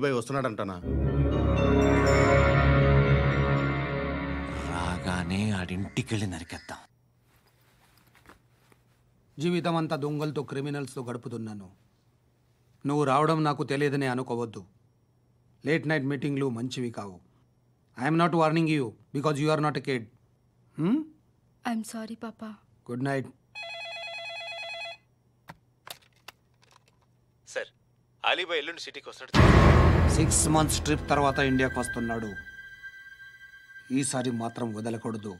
Bye వస్తున్నాడంటనా? రాగానే ఆడింటికెళ్ళి నరికేద్దాం. జీవితం అంతా దొంగలతో క్రిమినల్స్తో గడుపుతున్నాను. నువ్వు రావడం నాకు తెలియదని అనుకోవద్దు. లేట్ నైట్ మీటింగ్లు మంచివి కావు. I'm not warning you because you are not a kid. I'm sorry పాపా. Good night. సార్, అలీబాయ్ ఎల్లుండి సిటీకి వస్తాడు. 6 months ట్రిప్ తర్వాత ఇండియాకి వస్తున్నాడు. ఈసారి మాత్రం వదలకూడదు.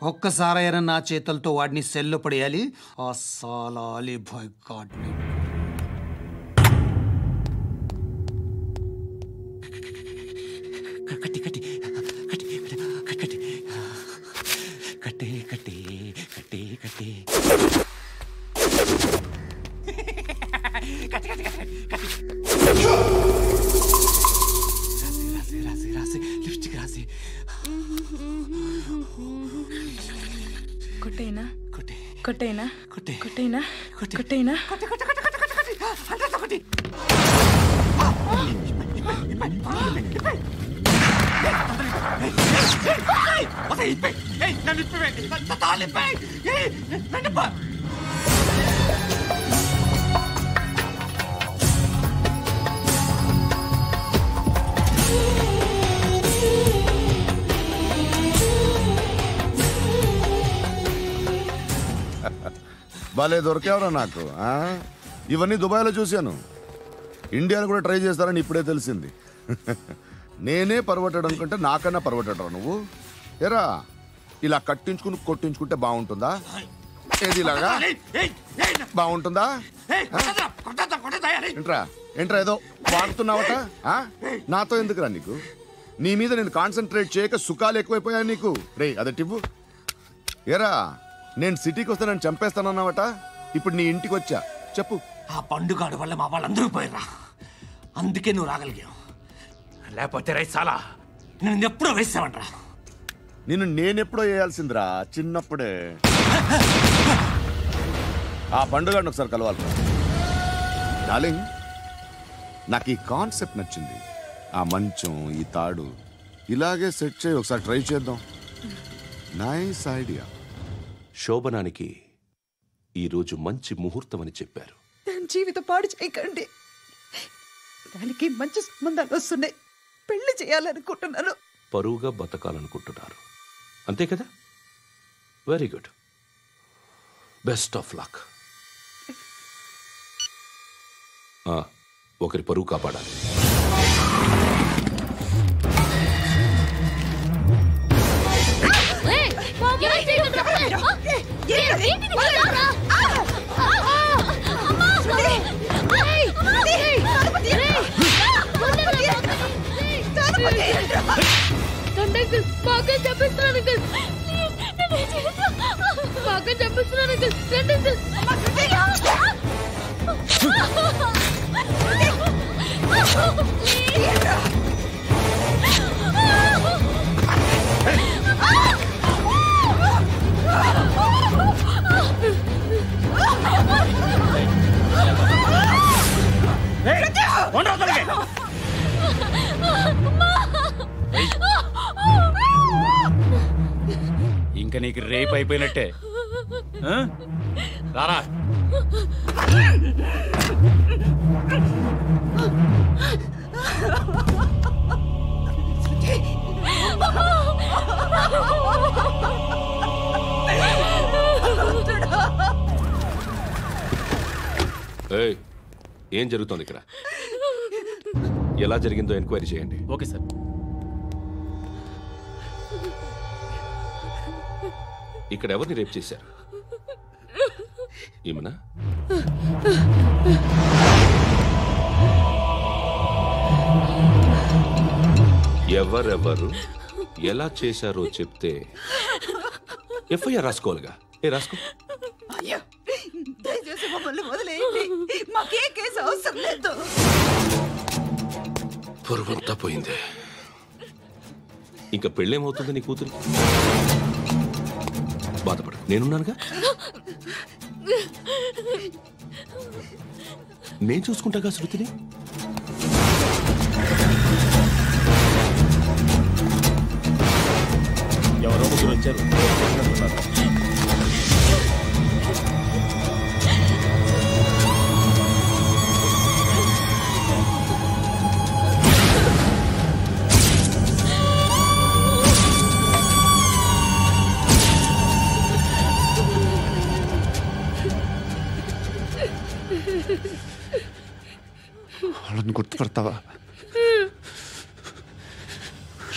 ఒక్కసారైనా నా చేతులతో వాడిని సెల్లో పడేయాలి. ఆ సాలా అలీబాయ్ గాడ్ని. కట్టి కట్టి కట్టి కట్టి కట్టి కట్టి కట్టి కట్టి రాసి రాసి లిప్స్టిక్ రాసి కొట్టేనా కొట్టి కొట్టేనా కొట్టి కొట్టేనా కొట్టి కొట్టేనా కొట్టి కొట్టి కొట్టి కొట్టి కొట్టి అంటే కొట్టి భలే దొరికేవరా నాకు. ఇవన్నీ దుబాయ్లో చూశాను. ఇండియాలో కూడా ట్రై చేస్తారని ఇప్పుడే తెలిసింది. నేనే పర్వటాడు అనుకుంటే నాకన్నా పర్వటాడు నువ్వు. ఎరా ఇలా కట్టించుకుని కొట్టించుకుంటే బాగుంటుందా? ఏది ఇలాగా బాగుంటుందా? ఏంట్రా ఏంట్రా ఏదో వాడుతున్నావట? నాతో ఎందుకురా నీకు? నీ మీద నేను కాన్సన్ట్రేట్ చేయక సుఖాలు ఎక్కువైపోయా నీకు. రే అదటివ్వు. ఎరా నేను సిటీకి వస్తే నన్ను చంపేస్తానన్నావట. ఇప్పుడు నీ ఇంటికి వచ్చా. చెప్పు. ఆ పండుగాడు వల్ల మా వాళ్ళందరూ పోయిరా. అందుకే నువ్వు రాగలిగావు. లేకపోతే రైసాలా నేను ఎప్పుడో వేసావంట్రా. నిన్ను నేనెప్పుడో వేయాల్సిందిరా చిన్నప్పుడే. ఆ పండుగను ఒకసారి కలవాలి డార్లింగ్. నాకు ఈ కాన్సెప్ట్ నచ్చింది. ఆ మంచం ఈ తాడు ఇలాగే సెట్ చేయి. ఒకసారి ట్రై చేద్దాం. Nice idea. శోభనానికి ఈరోజు మంచి ముహూర్తం అని చెప్పారు. దాని జీవితం పాడు చేయకండి. దానికి మంచి సంబంధాలు వస్తున్నాయి. పెళ్లి చేయాలనుకుంటున్నాను. పరువుగా బతకాలనుకుంటున్నారు అంతే కదా? Very good. Best of luck. ఒకరి పరువు కాపాడాలి. ఇంకా నీకు రేపు అయిపోయినట్టే. రారా. ఏం జరుగుతోంది ఇక్కడ? ఎలా జరిగిందో ఎంక్వైరీ చేయండి. Okay sir. ఇక్కడ ఎవరిని రేప్ చేశారు? ఈమెనా? ఎవరెవరు ఎలా చేశారో చెప్తే ఎఫ్ఐఆర్ రాసుకోవాలిగా. రాసుకో. దయచేసి మమ్మల్ని వదిలేయండి. మాకే కేసు అవసరం లేదు. పొరువంతా పోయింది. ఇంకా పెళ్ళేమవుతుంది నీ కూతురు? బాధపడు, నేనున్నానుగా. నేను చూసుకుంటాగా శృతిని. వాళ్ళని గుర్తుపడతావా?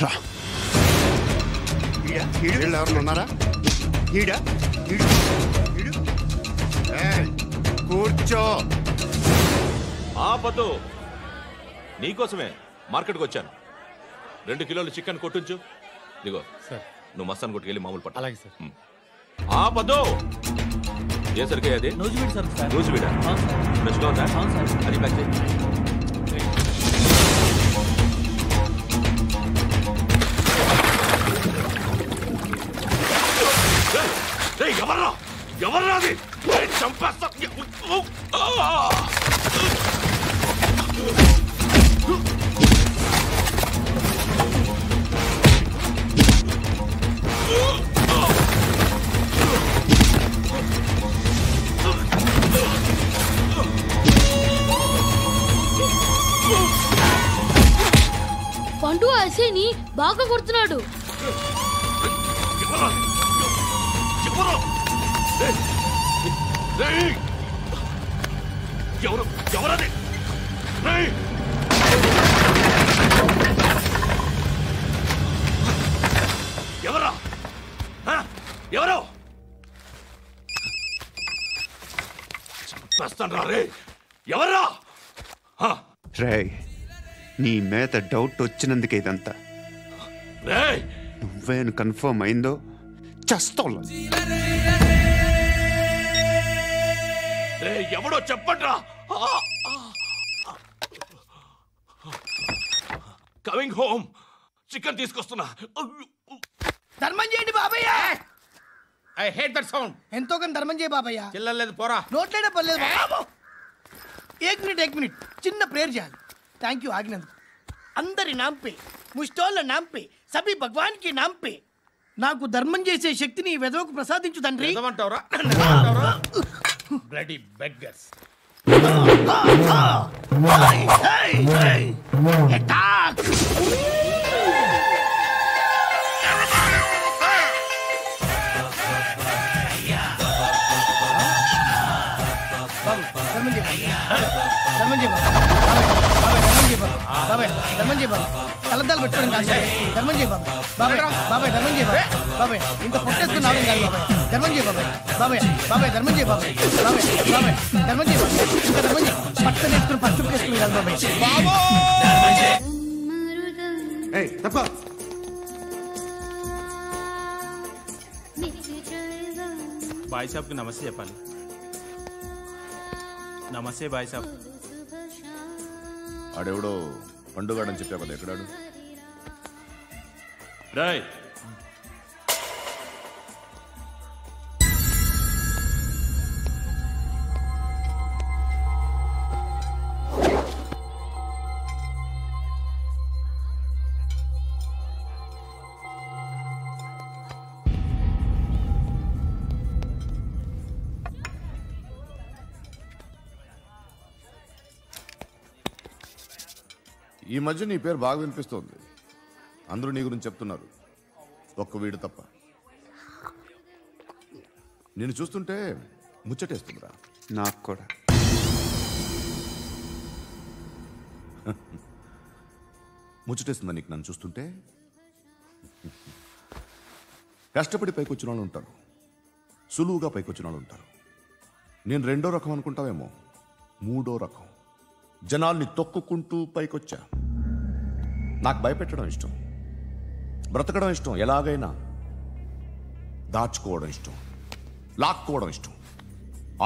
రా. వీళ్ళు ఎవరు ఉన్నారా? కూర్చో. ఆపద్దు, నీకోసమే మార్కెట్కి వచ్చాను. 2 కిలోలు చికెన్ కొట్టించు. ఇదిగో సార్, నువ్వు మస్తాన్ కొట్టుకెళ్ళి మామూలు పట్టు. అలాగే సార్. ఆపద్దు. ఏ సరికే అది? నూజివీడు సార్. నూజివీడా? ఫ్రెష్గా ఉందా? అది ప్యాక్ చేయి. ఎవర్రా ఎవర్రా అది? చంపేస్తా. పండు అసేని బాగా కొడుతున్నాడు. ఎవరది? ఎవరా? ఎవరు? చంపేస్తాను రా రే. ఎవర్రా? రే, నీ మీద డౌట్ వచ్చినందుకే ఇదంతా. నువ్వేను కన్ఫర్మ్ అయిందో చేస్తావు. ఎవడో చెప్పట్రా. Coming home. చికెన్ తీసుకొస్తున్నా. ధర్మం చేయండి బాబయ్య. I hate that sound. ఎంతో కానీ ధర్మం చేయ బాబయ్య. చిల్లలేదు పోరా. నోట్లేనే పర్లేదు బాబు. ఏక్ మినిట్ చిన్న ప్రేయర్ చేయాలి. థ్యాంక్ యూ ఆగినందుకు. అందరి నాంపే, ముష్టోళ్ళ నాంపే, సభీ భగవాన్ కి నాంపే నాకు ధర్మం చేసే శక్తిని ఈ వెదవకు ప్రసాదించు తండ్రి. Bloody beggars. కలద్దాలు పెట్టుకోవడం కాదు ధర్మం చేయ బాబాయ్. బాబాయ్ ధర్మం చేయ బాబాయ్. ఇంత పొట్టేసుకుని రావడం కాదు బాబాయ్. ధర్మం చేయ బాబాయ్. బాబాయ్ ధర్మం చేయ బాబాయ్. ధర్మం చేయ ఇంకా ధర్మం చేయ. పట్టణ వేసుకుని పచ్చుకు వేసుకుని కాదు బాబాయ్. బాయ్ సాబ్కి నమస్తే చెప్పాలి. నమస్తే బాయ్ సాబ్. ఆడెవడో పండుగాడని చెప్పా కదా, ఎక్కడాడు? రాయ్, ఈ మధ్య నీ పేరు బాగా వినిపిస్తోంది. అందరూ నీ గురించి చెప్తున్నారు, ఒక్క వీడు తప్ప. నేను చూస్తుంటే ముచ్చటేస్తుందిరా. నాకు కూడా. ముచ్చటేస్తుందా నీకు నన్ను చూస్తుంటే? కష్టపడి పైకి వచ్చిన వాళ్ళు ఉంటారు, సులువుగా పైకి వచ్చిన వాళ్ళు ఉంటారు. నేను 2వ రకం అనుకుంటావేమో, 3వ రకం. జనాల్ని తొక్కుకుంటూ పైకొచ్చా. నాకు భయపెట్టడం ఇష్టం, బ్రతకడం ఇష్టం, ఎలాగైనా దాచుకోవడం ఇష్టం, లాక్కోవడం ఇష్టం,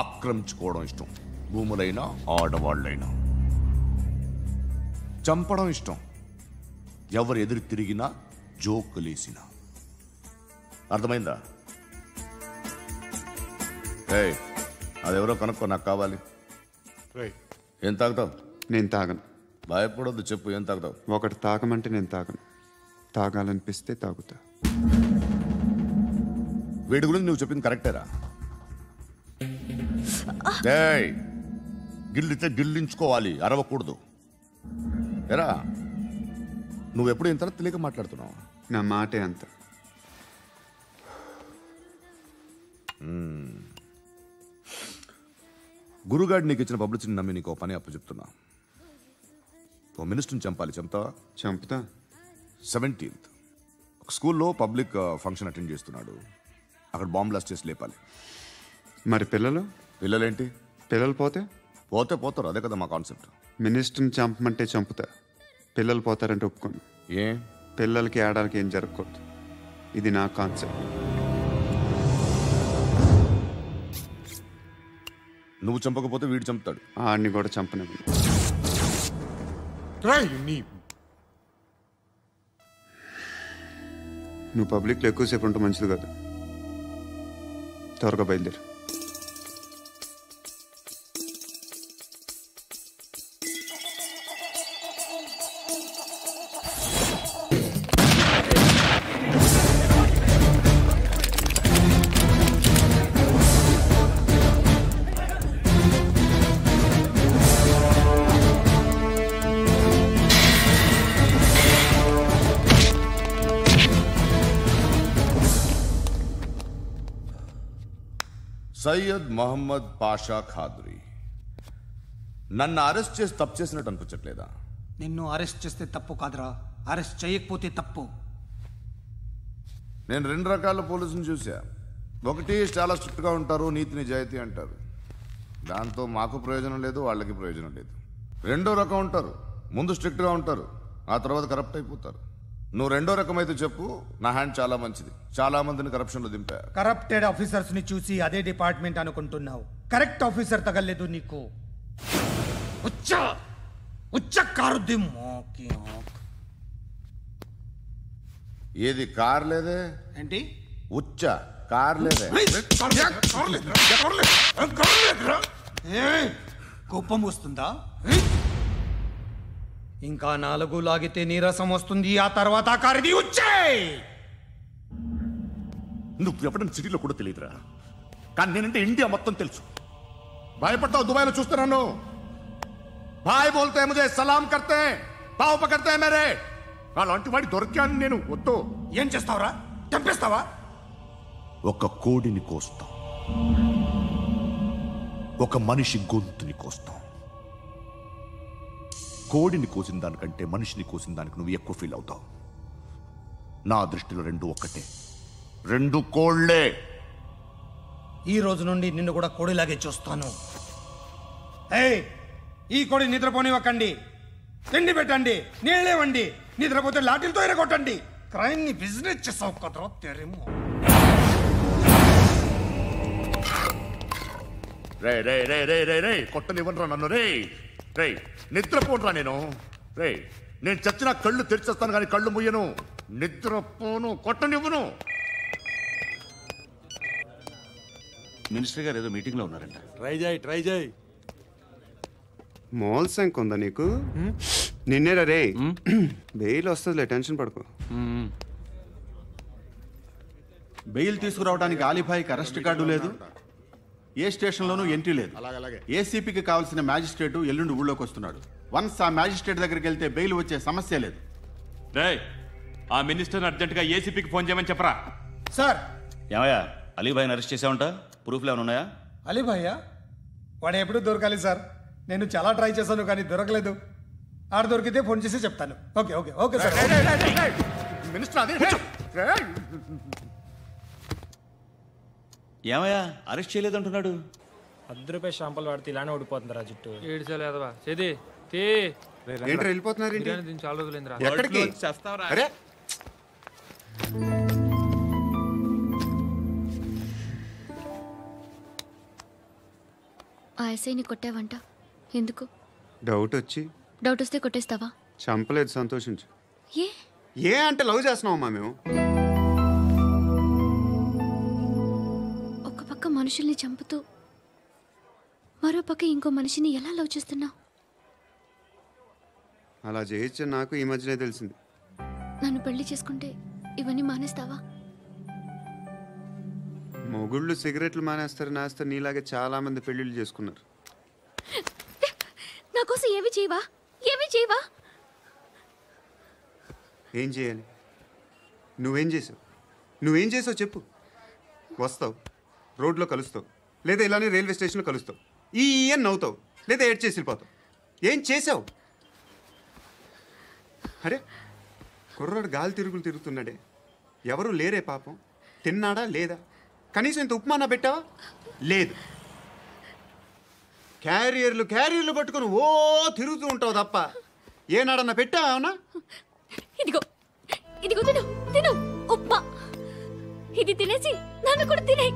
ఆక్రమించుకోవడం ఇష్టం. భూములైనా ఆడవాళ్ళైనా చంపడం ఇష్టం, ఎవరు ఎదురు తిరిగినా జోకులేసినా. అర్థమైందా? ఏయ్, అదెవరో కనుక్కో, నాకు కావాలి. ఏం తాగుతావు? నేను తాగను. భయపడొద్దు, చెప్పు ఏం తాగుతావు? 1 తాగమంటే నేను తాగను. తాగాలనిపిస్తే తాగుతా. వీడి గురించి నువ్వు చెప్పింది కరెక్టేరా? గిల్లితే గిల్లించుకోవాలి, అరవకూడదు. ఎరా నువ్వెప్పుడు ఇంత తెలియక మాట్లాడుతున్నావు? నా మాటే అంత. గురుగాడు నీకు ఇచ్చిన పబ్లిసిటీని నమ్మి నీకు పని అప్పు చెప్తున్నా. ఓ మినిస్టర్ని చంపాలి, చంపుతావా? చంపుతా. 17th ఒక స్కూల్లో పబ్లిక్ ఫంక్షన్ అటెండ్ చేస్తున్నాడు, అక్కడ బాంబ్ బ్లాస్ట్ చేసి లేపాలి. మరి పిల్లలేంటి? పిల్లలు పోతే పోతారు, అదే కదా మా కాన్సెప్ట్. మినిస్టర్ని చంపమంటే చంపుతా, పిల్లలు పోతారంటే ఒప్పుకోను. ఏ పిల్లలకి ఆడాలకి ఏం జరగకూడదు, ఇది నా కాన్సెప్ట్. నువ్వు చంపకపోతే వీడు చంపుతాడు. ఆడిని కూడా చంపనివ్వను. నువ్వు పబ్లిక్లో ఎక్కువసేపు ఉంటే మంచిది కాదు. త్వరగా బయలుదేరు. సయ్యద్ మహమ్మద్ పాషా ఖాద్రీ నన్ను అరెస్ట్ చేసి తప్పు చేసినట్టు అనిపించట్లేదా? నిన్ను అరెస్ట్ చేస్తే తప్పు కాదురా, అరెస్ట్ చేయకపోతే తప్పు. నేను 2 రకాల పోలీసుని చూసా. ఒకటి చాలా స్ట్రిక్ట్గా ఉంటారు, నీతి నిజాయితీ అంటారు, దాంతో మాకు ప్రయోజనం లేదు, వాళ్ళకి ప్రయోజనం లేదు. 2వ రకం ఉంటారు, ముందు స్ట్రిక్ట్గా ఉంటారు, ఆ తర్వాత కరప్ట్ అయిపోతారు. నువ్వు 2వ రకం అయితే చెప్పు, నా హ్యాండ్ చాలా మంచిది, చాలా మందిని కరప్షన్లో దింపా. కరప్టెడ్ ఆఫీసర్స్ ని చూసి అదే డిపార్ట్మెంట్ అనుకుంటున్నావు, కరెక్ట్ ఆఫీసర్ తగలేదు నీకు. ఏది కార్ లేదే? ఏంటి ఉచ్చ కార్ లేదే? కోపం వస్తుందా? ఇంకా 4 లాగితే నీరసం వస్తుంది, ఆ తర్వాత కారిది వచ్చే. నువ్వు ఎప్పుడైనా సిటీలో కూడా తెలియదురా, కానీ నేనంటే ఇండియా మొత్తం తెలుసు. భయపడతావు? దుబాయ్లో చూస్తున్నాను, భాయ్ బోల్తే ముజే సలాం కర్తే పావు పకర్తే మేరే. అలాంటి వాడి దొరికాను నేను. వద్దు. ఏం చేస్తావురా? చంపేస్తావా? ఒక కోడిని కోస్తాం, ఒక మనిషి గొంతుని కోస్తాం. కోడిని కోసిన దానికంటే మనిషిని కోసిన దానికి నువ్వు ఎక్కువ ఫీల్ అవుతావు. నా దృష్టిలో 2 ఒక్కటే, 2 కోళ్లే. ఈ రోజు నుండి నిన్ను కూడా కోడిలాగే చూస్తాను. ఏయ్, ఈ కోడి నిద్రపోనివ్వకండి, తిండి పెట్టండి, నీళ్ళేవండి, నిద్రపోతే లాఠీలతో ఎరగొట్టండి. క్రైమ్ ని బిజినెస్ చేసావు కదరా తెరేమో. రే రే రే రే రే రే కొట్టనివ్వనరా నన్ను. రే రే నిద్రపోనరా నేను. రే నేను చచ్చిన కళ్ళు తెరిచేస్తాను కానీ కళ్ళు ముయ్యను. నిద్రపోను, కొట్టనివ్వను. మినిస్టర్ గారు ఏదో మీటింగ్లో ఉన్నారంట. ట్రై చేయి. మోల్ సంక్ ఉందా నీకు? నిన్నేరా రే. బెయిల్ వస్తుందిలే, టెన్షన్ పడుకో. బెయిల్ తీసుకురావడానికి ఆలిభాయికి అరెస్ట్ కార్డు లేదు, ఏ స్టేషన్లోనూ ఎంట్రీ లేదు. ఏసీపీకి కావాల్సిన మ్యాజిస్ట్రేటు ఎల్లుండి ఊళ్ళోకి వస్తున్నాడు. వన్స్ ఆ మ్యాజిస్ట్రేట్ దగ్గరికి వెళ్తే బెయిల్ వచ్చే సమస్య లేదు. ఆ మినిస్టర్ అర్జెంటుగా ఏసీపీకి ఫోన్ చేయమని చెప్పరా. సార్. ఏమయ్యా, అలీభాయిని అరెస్ట్ చేసావంట? ప్రూఫ్లు ఏమైనా ఉన్నాయా? అలీభాయ్యా? వాడు ఎప్పుడు దొరకాలి సార్. నేను చాలా ట్రై చేశాను కానీ దొరకలేదు. ఆడ దొరికితే ఫోన్ చేసి చెప్తాను. Okay okay okay sir. ఏమయ్యా, అరెస్ట్ చేయలేదంటున్నాడు? ₹10 షాంపూలు వాడితే ఇలానే ఓడిపోతుంది రా జుట్టు. ఏడ్చలేదవా చేది ఏంటి వెళ్ళిపోతున్నారు? చాలా రోజులైందిరా. ఎక్కడికి? అరే ఆ ఎస్ఐని కొట్టావంట, ఎందుకు? డౌట్ వచ్చి. డౌట్ వస్తే కొట్టేస్తావా? చంపలేదు, సంతోషించు. ఏ ఏ అంటే లవ్ చేస్తున్నావమ్మా మేము. ఒక పక్క మనుషుల్ని చంపుతూ మరో పక్క ఇంకో మనిషిని ఎలా లవ్ చేస్తున్నావు? అలా చేయొచ్చు, నాకు ఈ మధ్యనే తెలిసింది. నన్ను పెళ్లి చేసుకుంటే ఇవన్నీ మానేస్తావా? మొగుళ్ళు సిగరెట్లు మానేస్తారు నాస్తారు నీలాగే చాలా మంది పెళ్లిళ్ళు చేసుకున్నారు. నా కోసం ఏమి చేయవా? ఏమి చేయవా? ఏం చేయాలి? నువ్వేం చేసావు చెప్పు. వస్తావు, రోడ్లో కలుస్తావు, లేదా ఇలానే రైల్వే స్టేషన్లో కలుస్తావు, ఈ అని నవ్వుతావు, లేదా ఏడ్ చేసి వెళ్ళిపోతావు. ఏం చేసావు? అరే కుర్రాడు గాలి తిరుగుతున్నాడే, ఎవరు లేరే పాపం. తిన్నాడా లేదా? కనీసం ఇంత ఉప్మానా పెట్టావా? లేదు. క్యారియర్లు పట్టుకొని ఓ తిరుగుతూ ఉంటావు తప్ప ఏనాడన్నా పెట్టావా? అవునా? ఇదిగో ఇదిగో తిను తిను ఉప్మా. ఇది తినేసి నన్ను కూడా తినే.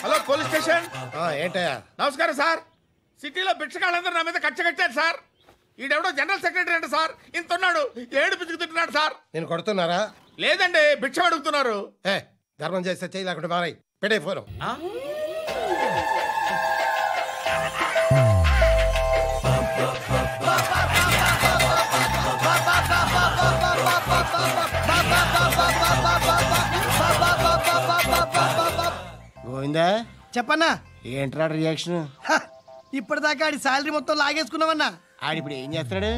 Hello police station. ఏంటయ్యా? నమస్కారం సార్. సిటీలో భిక్షగాళ్ళందరూ నా మీద కచ్చ కట్టారు సార్. ఈడెవడో జనరల్ సెక్రటరీ అంట సార్. ఇంత ఉన్నాడు, ఏడు పిచ్చుకు తింటున్నాడు సార్. నేను కొడుతున్నారా? లేదండి, భిక్ష అడుగుతున్నారు. ధర్మం చేస్తే చేయి, లేకుండా మారాయి. పెట్టే ఫోను. గోవిందా చెప్పన్నా. ఏంట్రా రియాక్షన్? ఇప్పటిదాకా ఆడి శాలరీ మొత్తం లాగేసుకున్నావన్నా. ఆడిప్పుడు ఏం చేస్తున్నాడు?